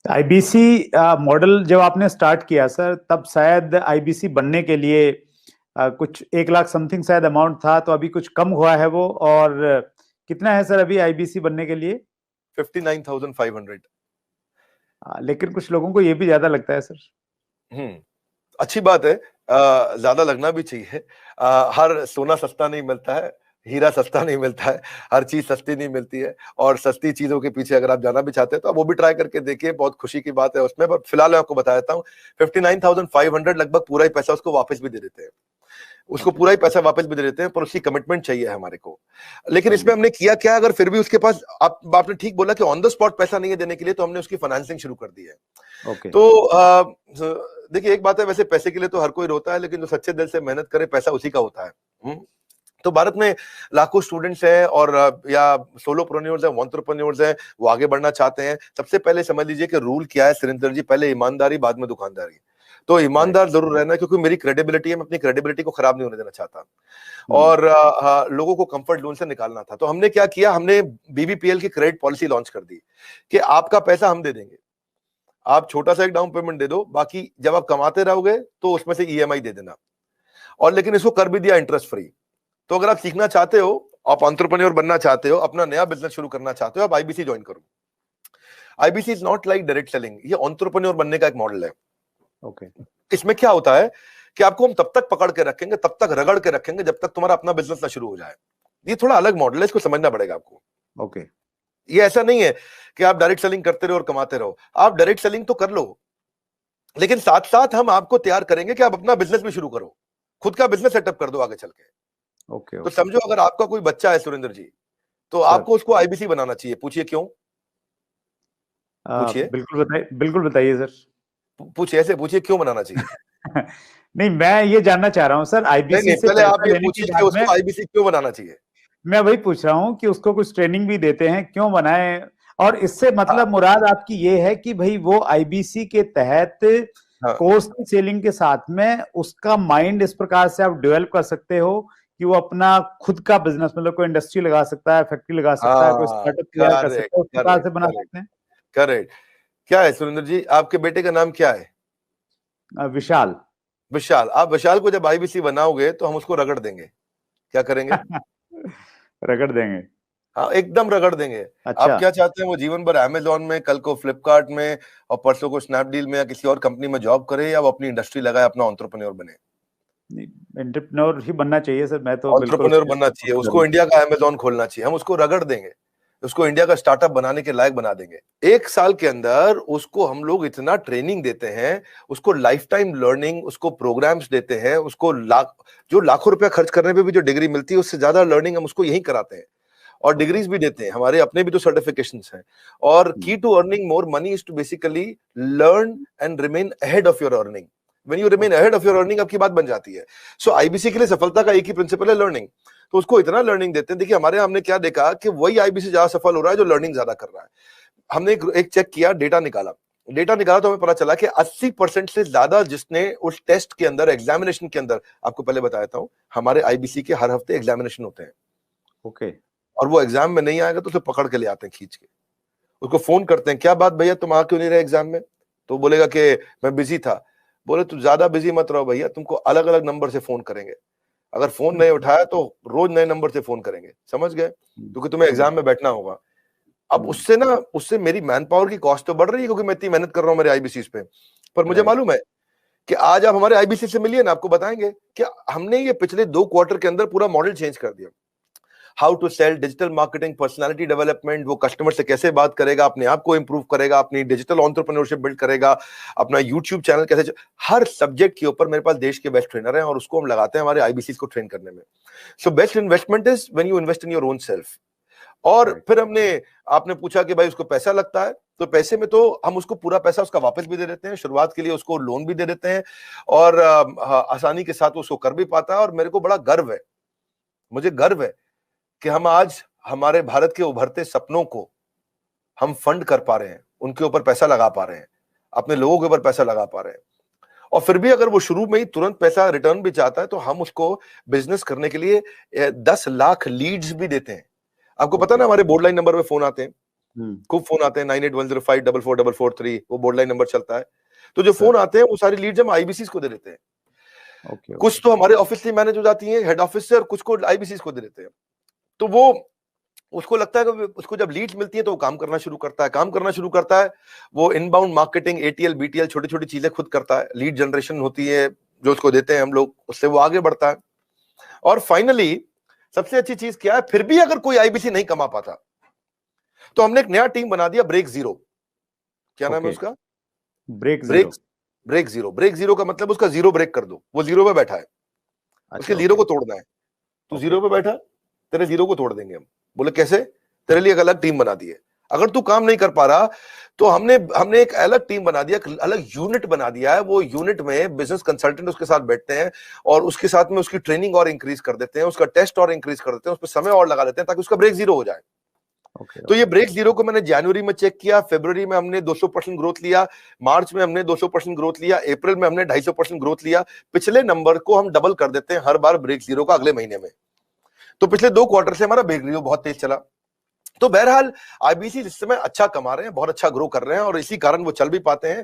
IBC model जब आपने start किया सर, तब शायद आईबीसी बनने के लिए कुछ 1 लाख समथिंग शायद अमाउंट था, तो अभी कुछ कम हुआ है वो, और कितना है सर अभी आईबीसी बनने के लिए? 59,500। लेकिन कुछ लोगों को ये भी ज्यादा लगता है सर। अच्छी बात है, ज्यादा लगना भी चाहिए। हर सोना सस्ता नहीं मिलता है, हीरा सस्ता नहीं मिलता है, हर चीज सस्ती नहीं मिलती है। और सस्ती चीजों के पीछे अगर आप जाना भी चाहते हैं तो आप वो भी ट्राई करके देखिए, बहुत खुशी की बात है उसमें। पर फिलहाल मैं आपको बता देता हूँ, 59,500 लगभग पूरा ही पैसा उसको वापस भी दे देते हैं, उसको पूरा ही पैसा वापस भी दे देते हैं, पर उसकी कमिटमेंट चाहिए हमारे को। लेकिन इसमें हमने किया क्या, अगर फिर भी उसके पास, आपने ठीक बोला कि ऑन द स्पॉट पैसा नहीं है देने के लिए, तो हमने उसकी फाइनेंसिंग शुरू कर दी है। तो देखिए, एक बात है, वैसे पैसे के लिए तो हर कोई रोता है, लेकिन जो सच्चे दिल से मेहनत करे पैसा उसी का होता है। तो भारत में लाखों स्टूडेंट्स हैं, और या सोलोप्रेन्योर्स हैं, एंटरप्रेन्योर्स हैं, वो आगे बढ़ना चाहते हैं। सबसे पहले समझ लीजिए कि रूल क्या है सुरेंद्र जी, पहले ईमानदारी, बाद में दुकानदारी। तो ईमानदार जरूर रहना, क्योंकि मेरी क्रेडिबिलिटी है, मैं अपनी क्रेडिबिलिटी को खराब नहीं होने देना चाहता। और लोगों को कंफर्ट जोन से निकालना था। तो हमने क्या किया, हमने बीबीपीएल की क्रेडिट पॉलिसी लॉन्च कर दी कि आपका पैसा हम दे देंगे, आप छोटा सा एक डाउन पेमेंट दे दो, बाकी जब आप कमाते रहोगे तो उसमें से ईएमआई दे देना। और लेकिन इसको कर भी दिया इंटरेस्ट फ्री। तो अगर आप सीखना चाहते हो, आप एंटरप्रेन्योर बनना चाहते हो, अपना नया बिजनेस शुरू करना चाहते हो, आप आईबीसी ज्वाइन करो। IBC is not like direct selling, ये एंटरप्रेन्योर बनने का एक मॉडल है। इसमें क्या होता है कि आपको हम तब तक पकड़ के रखेंगे, तब तक रगड़ के रखेंगे, जब तक तुम्हारा अपना बिजनेस ना शुरू हो जाए। ये थोड़ा अलग मॉडल है, इसको समझना पड़ेगा आपको। ये ऐसा नहीं है कि आप डायरेक्ट सेलिंग करते रहो और कमाते रहो। आप डायरेक्ट सेलिंग तो कर लो, लेकिन साथ साथ हम आपको तैयार करेंगे कि आप अपना बिजनेस भी शुरू करो, खुद का बिजनेस सेटअप कर दो आगे चल के। तो समझो, अगर आपका कोई बच्चा है सुरेंद्र जी, तो आपको उसको आईबीसी बनाना चाहिए। पूछिए क्यों? पूछिए, बिल्कुल बताइए सर। पूछिए, ऐसे पूछिए क्यों बनाना चाहिए। नहीं, मैं ये जानना चाह रहा हूँ सर, आईबीसी से पहले आप पैसा ये लेने के पूछिए कि बाद में उसको आईबीसी क्यों बनाना चाहिए। मैं वही पूछ रहा हूँ कि उसको कुछ ट्रेनिंग भी देते हैं, क्यों बनाए? और इससे मतलब मुराद आपकी ये है कि भाई वो आईबीसी के तहत कोर्स की सेलिंग के साथ में उसका माइंड इस प्रकार से आप डेवलप कर सकते हो कि वो अपना खुद का बिजनेस, मतलब कोई इंडस्ट्री लगा सकता है, फैक्ट्री लगा सकता है, कोई स्टार्टअप तैयार कर सकता है, उस प्रकार से बना सकते हैं। करेक्ट। क्या है सुरेंद्र जी, आपके बेटे का नाम क्या है? विशाल। विशाल। आप विशाल को जब आईबीसी बनाओगे तो हम उसको रगड़ देंगे। क्या करेंगे? रगड़ देंगे। हाँ, एकदम रगड़ देंगे। अच्छा। आप क्या चाहते हैं वो जीवन भर अमेजोन में, कल को फ्लिपकार्ट में, और परसों को स्नैपडील में या किसी और कंपनी में जॉब करे, या वो अपनी इंडस्ट्री लगाए, अपना एंटरप्रेन्योर बने? एंटरप्रेन्योर ही बनना चाहिए सर, मैं तो बिल्कुल एंटरप्रेन्योर बनना चाहिए, उसको इंडिया का अमेजोन खोलना चाहिए। हम उसको रगड़ देंगे, उसको इंडिया का स्टार्टअप बनाने के लायक बना देंगे। 1 साल के अंदर उसको हम लोग इतना ट्रेनिंग देते हैं, उसको लाइफ टाइम लर्निंग, उसको प्रोग्राम्स देते हैं, उसको जो लाखों रुपया खर्च करने पे भी जो डिग्री मिलती है, उससे ज्यादा लर्निंग हम उसको यही कराते हैं। और डिग्रीज भी देते हैं, हमारे अपने भी तो सर्टिफिकेशंस हैं। और key to earning more money is to basically learn and remain ahead of your earning. When you remain ahead of your earning, आपकी बात बन जाती है। सो आईबीसी के लिए सफलता का एक ही प्रिंसिपल है, लर्निंग। तो उसको इतना लर्निंग देते हैं। देखिए, हमारे यहाँ हमने क्या देखा कि वही आईबीसी ज्यादा सफल हो रहा है जो लर्निंग ज्यादा कर रहा है। हमने एक चेक किया, डेटा निकाला तो हमें पता चला कि 80% से ज्यादा जिसने उस टेस्ट के अंदर, एग्जामिनेशन के अंदर, आपको पहले बताया था, हमारे आईबीसी के हर हफ्ते एग्जामिनेशन होते हैं। और वो एग्जाम में नहीं आएगा तो उसे पकड़ के ले आते हैं खींच के, उसको फोन करते हैं, क्या बात भैया तुम आ क्यों नहीं रहे एग्जाम में? तो बोलेगा कि मैं बिजी था। बोले तू ज्यादा बिजी मत रहो भैया, तुमको अलग अलग नंबर से फोन करेंगे, अगर फोन नहीं उठाया तो रोज नए नंबर से फोन करेंगे। समझ गए? क्योंकि तुम्हें एग्जाम में बैठना होगा। अब उससे मेरी मैन पावर की कॉस्ट तो बढ़ रही है, क्योंकि मैं इतनी मेहनत कर रहा हूँ मेरे आईबीसी पे। पर मुझे मालूम है कि आज आप हमारे आईबीसी से मिलिए ना, आपको बताएंगे कि हमने ये पिछले 2 क्वार्टर के अंदर पूरा मॉडल चेंज कर दिया। How to sell, digital marketing, personality development, वो कस्टमर से कैसे बात करेगा, अपने आप को इंप्रूव करेगा, अपनी डिजिटल एंटरप्रेन्योरशिप बिल्ड करेगा, अपना यूट्यूब चैनल कैसे, हर सब्जेक्ट के ऊपर मेरे पास देश के बेस्ट ट्रेनर हैं, और उसको हम लगाते हैं हमारे आईबीसी को ट्रेन करने में। So best investment is when you invest in your own self. और फिर आपने पूछा कि भाई उसको पैसा लगता है, तो पैसे में तो हम उसको पूरा पैसा उसका वापस भी दे देते हैं, शुरुआत के लिए उसको लोन भी दे देते हैं, और आसानी के साथ उसको कर भी पाता है। और मेरे को बड़ा गर्व है, मुझे गर्व है कि हम आज हमारे भारत के उभरते सपनों को हम फंड कर पा रहे हैं, उनके ऊपर पैसा लगा पा रहे हैं, अपने लोगों के ऊपर पैसा लगा पा रहे हैं। और फिर भी अगर वो शुरू में ही तुरंत पैसा रिटर्न भी चाहता है, तो हम उसको बिजनेस करने के लिए 10 लाख लीड्स भी देते हैं। आपको पता ना, हमारे बोर्ड लाइन नंबर पे फोन आते हैं, खूब फोन आते हैं 9810544443, वो बोर्ड लाइन नंबर चलता है। तो जो फोन आते हैं वो सारी लीड्स हम आईबीसी को दे देते हैं। कुछ तो हमारे ऑफिस से मैनेज हो जाती है हेड ऑफिस से, और कुछ को आईबीसी को दे देते हैं। तो वो उसको लगता है कि उसको जब लीड्स मिलती है तो वो काम करना शुरू करता है। वो इनबाउंड मार्केटिंग, एटीएल, बीटीएल, छोटी छोटी चीजें खुद करता है। लीड जनरेशन होती है जो उसको देते हैं हम लोग, उससे वो आगे बढ़ता है। और फाइनली सबसे अच्छी चीज क्या है, फिर भी अगर कोई आईबीसी नहीं कमा पाता तो हमने एक नया टीम बना दिया, ब्रेक जीरो। क्या नाम है उसका? Break zero. ब्रेक जीरो का मतलब उसका जीरो ब्रेक कर दो। वो जीरो पे बैठा है, उसके जीरो को तोड़ना है। तू जीरो पे बैठा, तेरे जीरो को तोड़ देंगे हम। बोले कैसे? तेरे लिए एक अलग टीम बना दी है। अगर तू काम नहीं कर पा रहा तो हमने एक अलग टीम बना दिया, अलग यूनिट बना दिया है। वो यूनिट में बिजनेस कंसल्टेंट उसके साथ बैठते हैं और उसके साथ में उसकी ट्रेनिंग और इंक्रीज कर देते हैं, उसका टेस्ट और इंक्रीज कर देते हैं, उस पर समय और लगा देते हैं ताकि उसका ब्रेक जीरो हो जाए। तो ये ब्रेक जीरो को मैंने जनवरी में चेक किया, फरवरी में हमने 200% ग्रोथ लिया, मार्च में हमने 200% ग्रोथ लिया, अप्रैल में हमने 250% ग्रोथ लिया। पिछले नंबर को हम डबल कर देते हैं हर बार ब्रेक जीरो का अगले महीने में। तो पिछले 2 क्वार्टर से हमारा ब्रेक जीरो बहुत तेज चला। तो बहरहाल आईबीसी इस समय अच्छा कमा रहे हैं, बहुत अच्छा ग्रो कर रहे हैं, और इसी कारण वो चल भी पाते हैं।